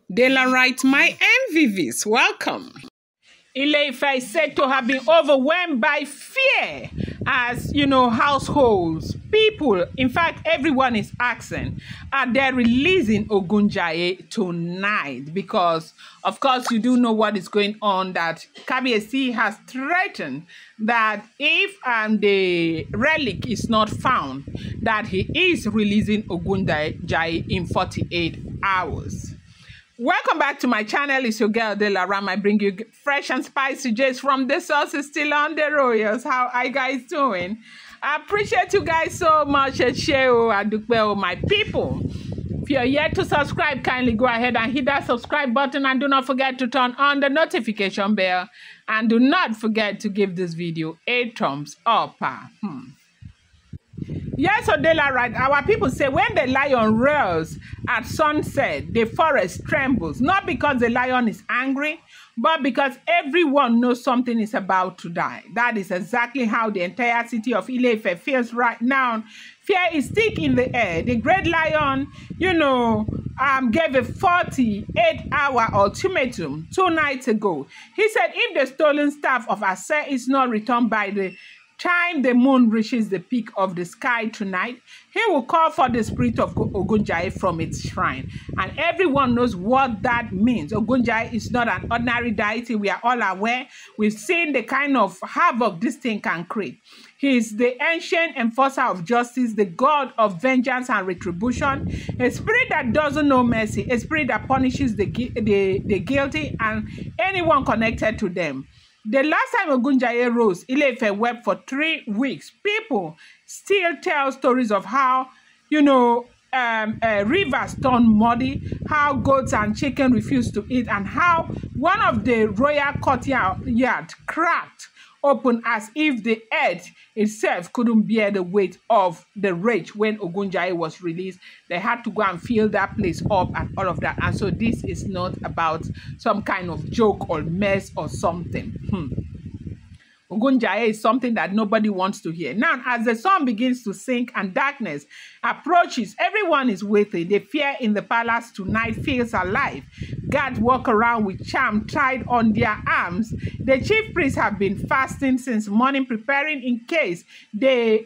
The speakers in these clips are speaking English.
Dela writes, my MVVs, welcome. Ile-Ife is said to have been overwhelmed by fear as, households, people, in fact, everyone is asking, are they releasing OgunJàyé tonight? Because, of course, you do know what is going on, that Kabiyesi has threatened that if the relic is not found, that he is releasing OgunJàyé in 48 hours. Welcome back to my channel. It's your girl Dela Ram. I bring you fresh and spicy gist from the sources still on the royals. How are you guys doing? I appreciate you guys so much. My people. If you're yet to subscribe, kindly go ahead and hit that subscribe button, and do not forget to turn on the notification bell, and do not forget to give this video a thumbs up. Yes, Odela, right. Our people say when the lion roars at sunset, the forest trembles. Not because the lion is angry, but because everyone knows something is about to die. That is exactly how the entire city of Ile-Ife feels right now. Fear is thick in the air. The great lion, gave a 48-hour ultimatum 2 nights ago. He said if the stolen staff of Ase is not returned by the time the moon reaches the peak of the sky tonight, he will call for the spirit of OgunJàyé from its shrine. And everyone knows what that means. OgunJàyé is not an ordinary deity. We are all aware. We've seen the kind of havoc this thing can create. He is the ancient enforcer of justice, the God of vengeance and retribution, a spirit that doesn't know mercy, a spirit that punishes the guilty and anyone connected to them. The last time OgunJàyé rose, Ile-Ife wept for 3 weeks. People still tell stories of how, rivers turned muddy, how goats and chicken refused to eat, and how one of the royal courtyard cracked open as if the earth itself couldn't bear the weight of the rage when OgunJàyé was released. They had to go and fill that place up and all of that. And so this is not about some kind of joke or mess or something. OgunJàyé is something that nobody wants to hear. Now, as the sun begins to sink and darkness approaches, everyone is waiting. The fear in the palace tonight feels alive. Guards walk around with charm tied on their arms. The chief priests have been fasting since morning, preparing in case the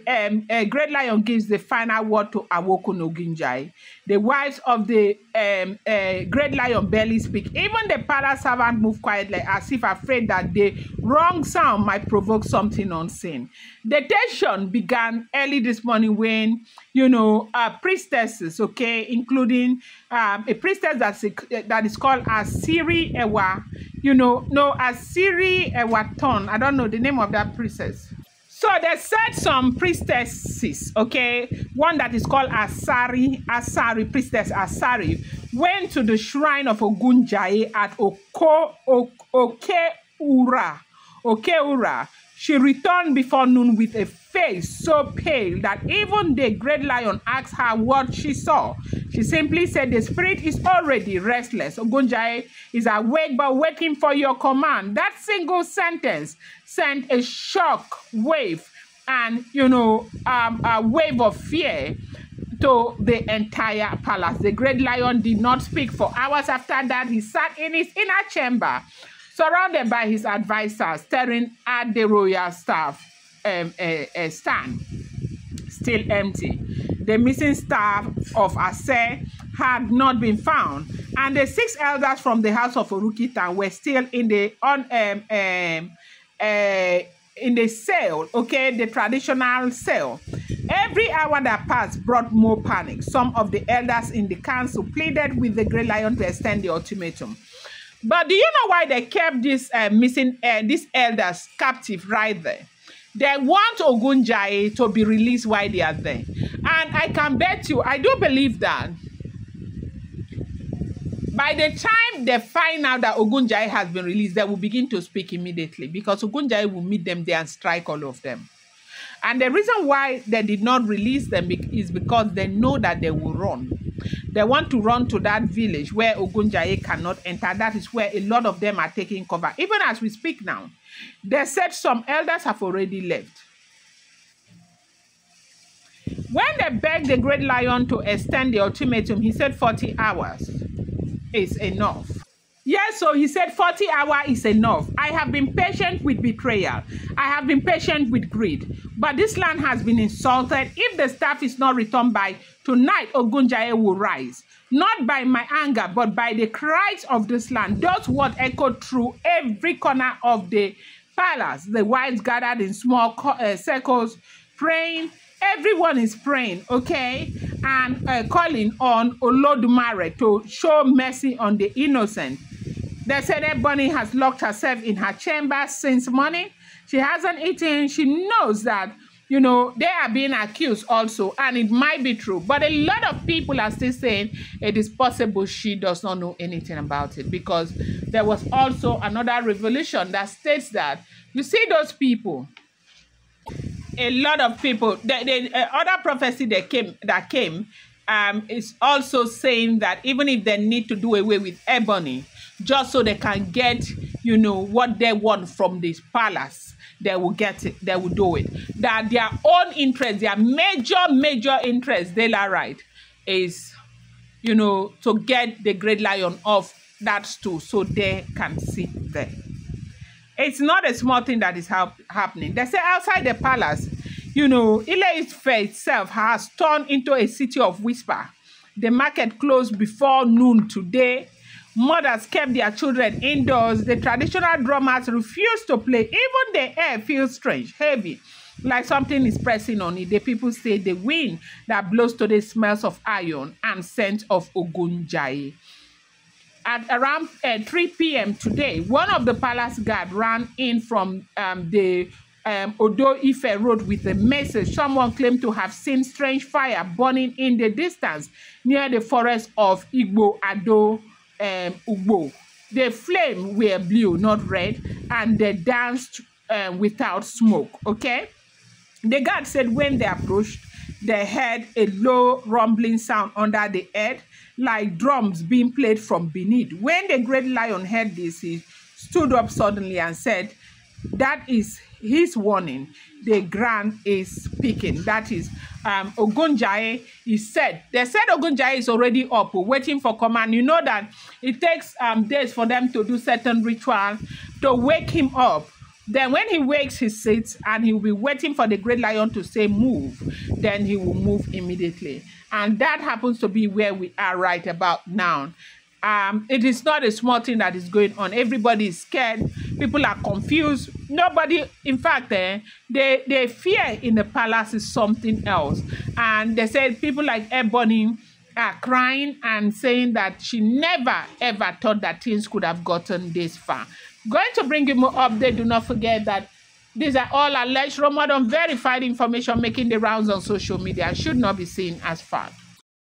great lion gives the final word to awoken OgunJàyé. The wives of the great lion barely speak. Even the palace servant move quietly as if afraid that the wrong sound might provoke something unseen. The tension began early this morning when, priestesses, including a priestess that is called Asiri Ewa, Asiri Ewaton. I don't know the name of that priestess. So they said some priestesses, one that is called Asari, priestess Asari, went to the shrine of OgunJàyé at Okeura. She returned before noon with a face so pale that even the great lion asked her what she saw. She simply said, the spirit is already restless. OgunJàyé is awake but waiting for your command. That single sentence sent a shock wave and, a wave of fear to the entire palace. The great lion did not speak for hours. After that, he sat in his inner chamber, surrounded by his advisors, staring at the royal staff stand, still empty. The missing staff of Ase had not been found, and the 6 elders from the house of Orukitan were still in the cell, the traditional cell. Every hour that passed brought more panic. Some of the elders in the council pleaded with the great lion to extend the ultimatum. But do you know why they kept these these elders captive right there? They want OgunJàyé to be released while they are there. And I can bet you, I do believe that by the time they find out that OgunJàyé has been released, they will begin to speak immediately, because OgunJàyé will meet them there and strike all of them. And the reason why they did not release them is because they know that they will run. They want to run to that village where OgunJàyé cannot enter. That is where a lot of them are taking cover. Even as we speak now, they said some elders have already left. When they begged the great lion to extend the ultimatum, he said 40 hours. is enough. Yes, so he said 40 hours is enough. I have been patient with betrayal. I have been patient with greed. But this land has been insulted. If the staff is not returned by tonight, OgunJàyé will rise. Not by my anger, but by the cries of this land. Those words echoed through every corner of the palace. The wives gathered in small circles, praying. Everyone is praying, okay? And calling on Olódùmarè to show mercy on the innocent. They said that Bunny has locked herself in her chamber since morning. She hasn't eaten. She knows that, you know, they are being accused also, and it might be true. But a lot of people are still saying it is possible she does not know anything about it, because there was also another revelation that states that, you see those people, a lot of people, the other prophecy that came is also saying that even if they need to do away with Ebony, just so they can get, you know, what they want from this palace, they will get it, they will do it. That their own interest, their major interest, they are right, is, you know, to get the great lion off that stool so they can sit there. It's not a small thing that is happening. They say outside the palace, you know, Ile-Ife itself has turned into a city of whisper. The market closed before noon today. Mothers kept their children indoors. The traditional drummers refused to play. Even the air feels strange, heavy, like something is pressing on it. The people say the wind that blows today smells of iron and scent of OgunJàyé. At around 3 p.m. today, one of the palace guards ran in from the Odo-Ife road with a message. Someone claimed to have seen strange fire burning in the distance near the forest of Igbo Ado Ugbo. The flame were blue, not red, and they danced without smoke, okay? The guard said when they approached, they heard a low rumbling sound under the earth, like drums being played from beneath. When the great lion heard this, he stood up suddenly and said, that is his warning. The ground is speaking. That is OgunJàyé. He said, they said OgunJàyé is already up, waiting for command. You know that it takes days for them to do certain ritual to wake him up. Then when he wakes, he sits and he will be waiting for the great lion to say move. Then he will move immediately. And that happens to be where we are right about now. It is not a small thing that is going on. Everybody is scared. People are confused. Nobody, in fact, the fear in the palace is something else. And they said people like Ebony are crying and saying that she never, ever thought that things could have gotten this far. Going to bring you more update. Do not forget that these are all alleged, rumored, unverified information making the rounds on social media. Should not be seen as fact.